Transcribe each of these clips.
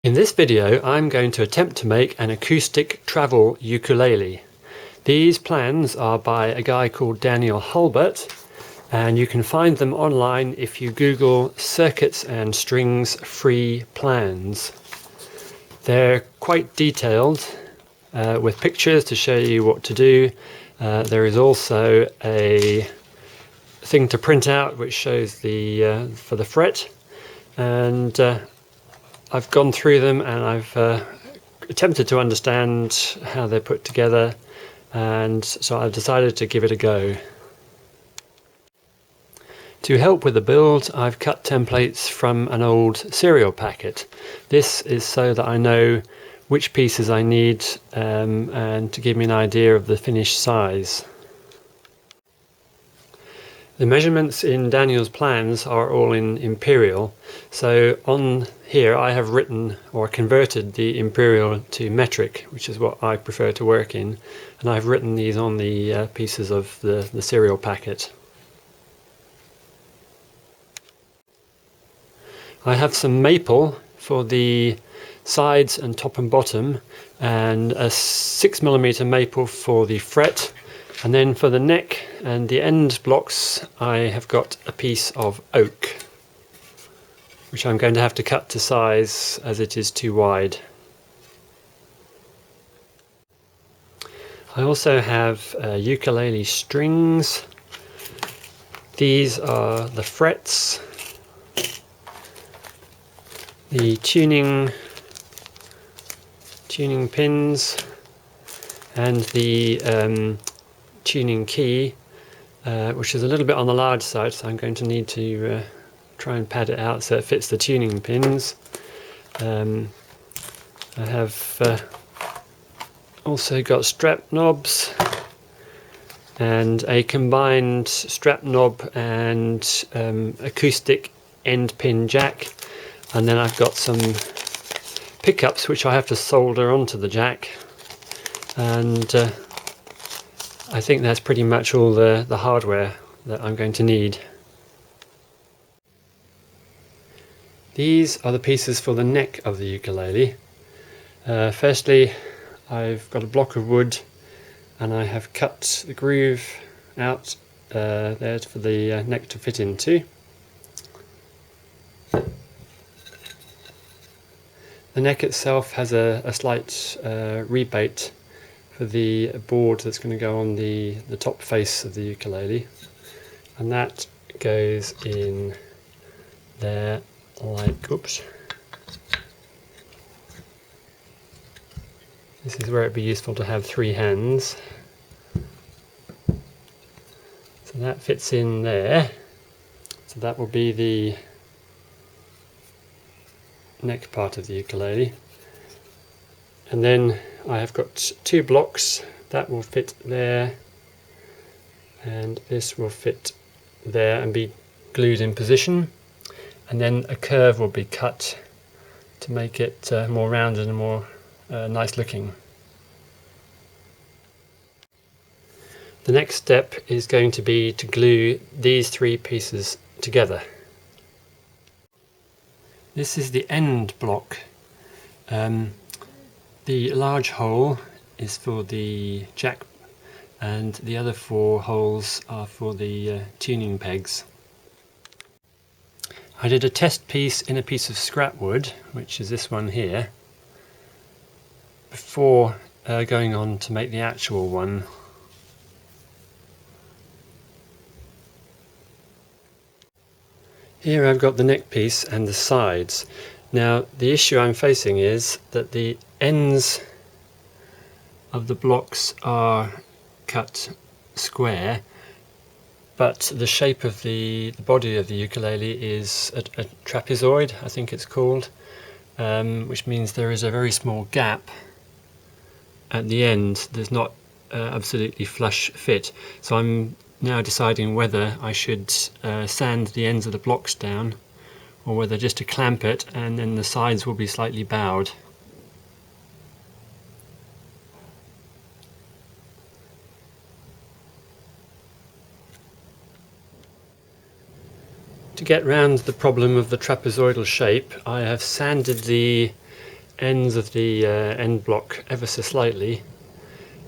In this video I'm going to attempt to make an acoustic travel ukulele. These plans are by a guy called Daniel Hulbert, and you can find them online if you Google circuits and strings free plans. They're quite detailed with pictures to show you what to do. There is also a thing to print out which shows the for the fret, and I've gone through them and I've attempted to understand how they're put together, and so I've decided to give it a go. To help with the build, I've cut templates from an old serial packet. This is so that I know which pieces I need and to give me an idea of the finished size. The measurements in Daniel's plans are all in imperial, so on here I have written or converted the imperial to metric, which is what I prefer to work in, and I've written these on the pieces of the serial packet. I have some maple for the sides and top and bottom, and a 6mm maple for the fret. And then for the neck and the end blocks I have got a piece of oak, which I'm going to have to cut to size as it is too wide. I also have ukulele strings. These are the frets, the tuning pins, and the tuning key, which is a little bit on the large side, so I'm going to need to try and pad it out so it fits the tuning pins. I have also got strap knobs and a combined strap knob and acoustic end pin jack, and then I've got some pickups which I have to solder onto the jack, and I think that's pretty much all the hardware that I'm going to need. These are the pieces for the neck of the ukulele. Firstly, I've got a block of wood and I have cut the groove out there for the neck to fit into. The neck itself has a slight rebate for the board that's going to go on the top face of the ukulele, and that goes in there like, oops, this is where it'd be useful to have three hands, so that fits in there, so that will be the neck part of the ukulele. And then I have got two blocks that will fit there, and this will fit there and be glued in position, and then a curve will be cut to make it more rounded and more nice looking. The next step is going to be to glue these three pieces together. This is the end block. The large hole is for the jack, and the other four holes are for the tuning pegs. I did a test piece in a piece of scrap wood, which is this one here, before going on to make the actual one. Here I've got the neck piece and the sides. Now the issue I'm facing is that the ends of the blocks are cut square, but the shape of the body of the ukulele is a trapezoid, I think it's called, which means there is a very small gap at the end. There's not absolutely flush fit, so I'm now deciding whether I should sand the ends of the blocks down, or whether just to clamp it and then the sides will be slightly bowed. To get round the problem of the trapezoidal shape, I have sanded the ends of the end block ever so slightly,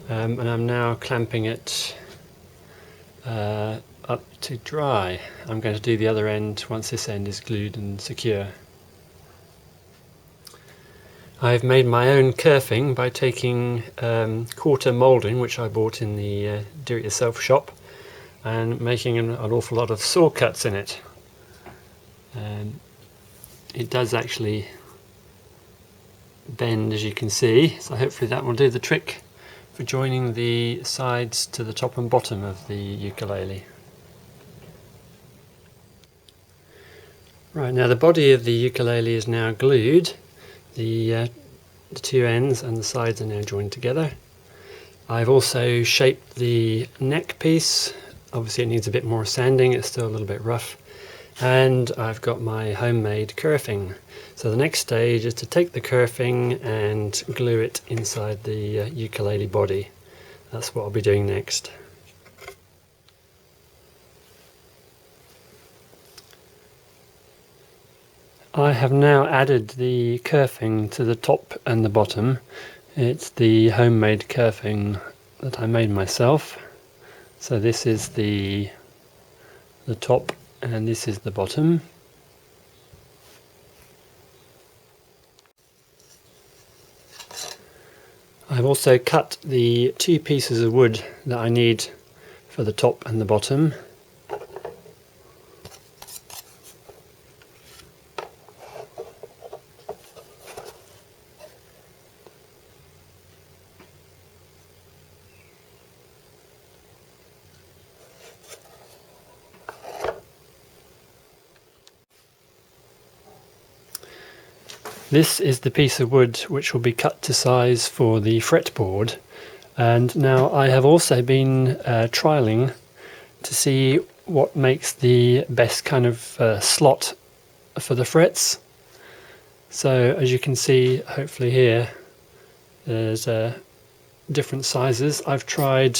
and I'm now clamping it up to dry. I'm going to do the other end once this end is glued and secure. I've made my own kerfing by taking quarter moulding, which I bought in the do-it-yourself shop, and making an awful lot of saw cuts in it. It does actually bend, as you can see, so hopefully that will do the trick for joining the sides to the top and bottom of the ukulele. Right, now the body of the ukulele is now glued. The two ends and the sides are now joined together. I've also shaped the neck piece. Obviously it needs a bit more sanding, it's still a little bit rough. And I've got my homemade kerfing. So the next stage is to take the kerfing and glue it inside the ukulele body. That's what I'll be doing next. I have now added the kerfing to the top and the bottom. It's the homemade kerfing that I made myself. So this is the top and this is the bottom. I've also cut the two pieces of wood that I need for the top and the bottom. This is the piece of wood which will be cut to size for the fretboard, and now I have also been trialing to see what makes the best kind of slot for the frets. So as you can see, hopefully here, there's different sizes. I've tried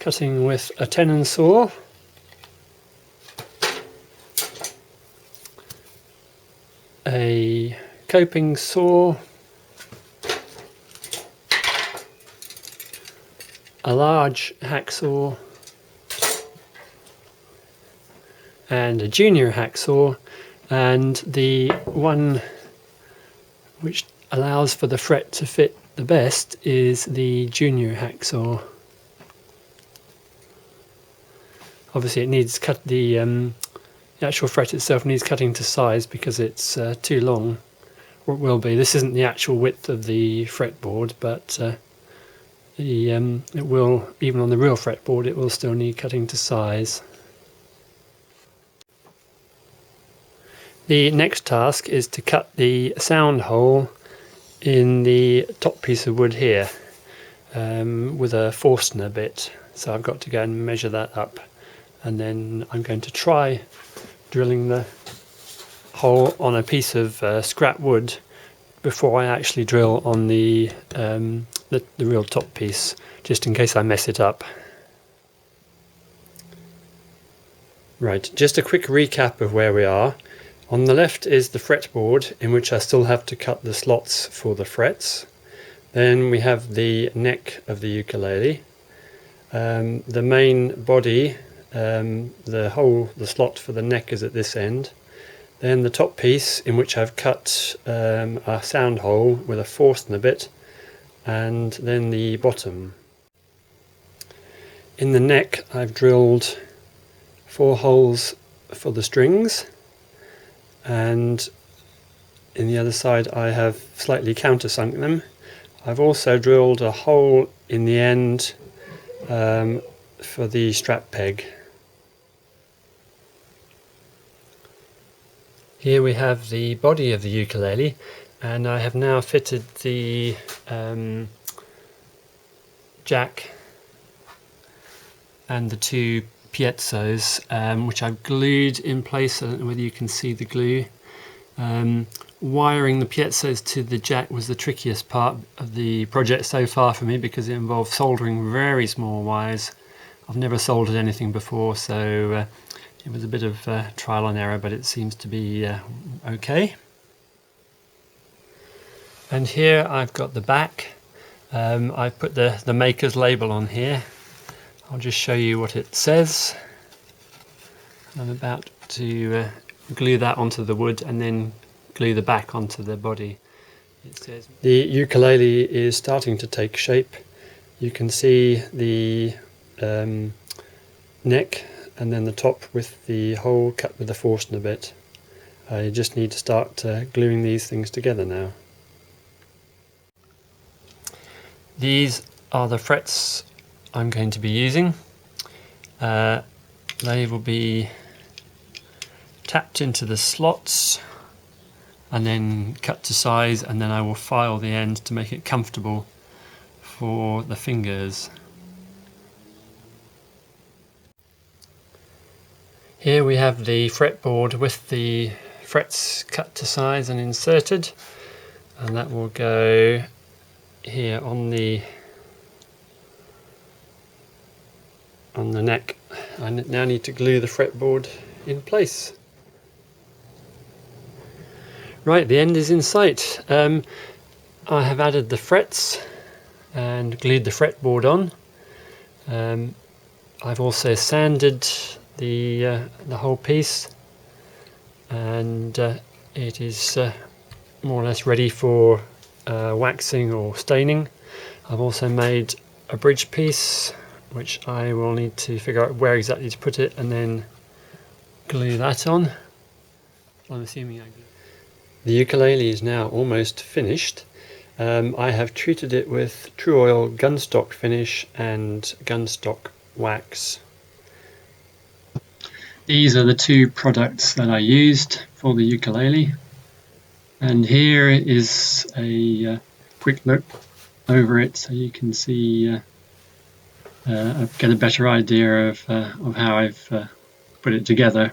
cutting with a tenon saw, a coping saw, a large hacksaw, and a junior hacksaw, and the one which allows for the fret to fit the best is the junior hacksaw. Obviously it needs cut, the actual fret itself needs cutting to size because it's too long, or it will be. This isn't the actual width of the fretboard, but it will, even on the real fretboard, it will still need cutting to size. The next task is to cut the sound hole in the top piece of wood here with a Forstner bit. So I've got to go and measure that up, and then I'm going to try drilling the hole on a piece of scrap wood before I actually drill on the real top piece, just in case I mess it up. Right, just a quick recap of where we are. On the left is the fretboard, in which I still have to cut the slots for the frets. Then we have the neck of the ukulele, the main body, the slot for the neck is at this end. Then the top piece, in which I've cut a sound hole with a Forstner bit, and then the bottom. In the neck I've drilled 4 holes for the strings, and in the other side I have slightly countersunk them. I've also drilled a hole in the end for the strap peg. Here we have the body of the ukulele, and I have now fitted the jack and the 2 piezos, which I've glued in place. I don't know whether you can see the glue. Wiring the piezos to the jack was the trickiest part of the project so far for me, because it involved soldering very small wires. I've never soldered anything before, so it was a bit of trial and error, but it seems to be okay. And here I've got the back. I've put the maker's label on here. I'll just show you what it says. I'm about to glue that onto the wood and then glue the back onto the body. It says the ukulele is starting to take shape. You can see the neck and then the top with the hole cut with the Forstner bit. You just need to start gluing these things together now. These are the frets I'm going to be using. They will be tapped into the slots and then cut to size, and then I will file the end to make it comfortable for the fingers. Here we have the fretboard with the frets cut to size and inserted, and that will go here on the neck. I now need to glue the fretboard in place. Right, the end is in sight. I have added the frets and glued the fretboard on. I've also sanded the whole piece, and it is more or less ready for waxing or staining. I've also made a bridge piece, which I will need to figure out where exactly to put it and then glue that on. I'm assuming the ukulele is now almost finished. I have treated it with Tru-Oil gunstock finish and gunstock wax. These are the two products that I used for the ukulele, and here is a quick look over it so you can see, get a better idea of how I've put it together.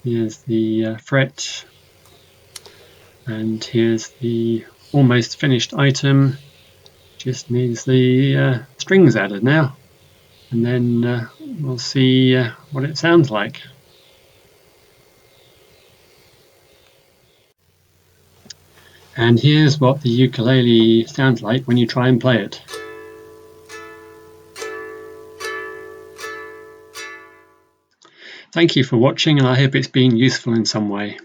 Here's the fret, and here's the almost finished item. Just needs the strings added now, and then we'll see what it sounds like. And here's what the ukulele sounds like when you try and play it. Thank you for watching, and I hope it's been useful in some way.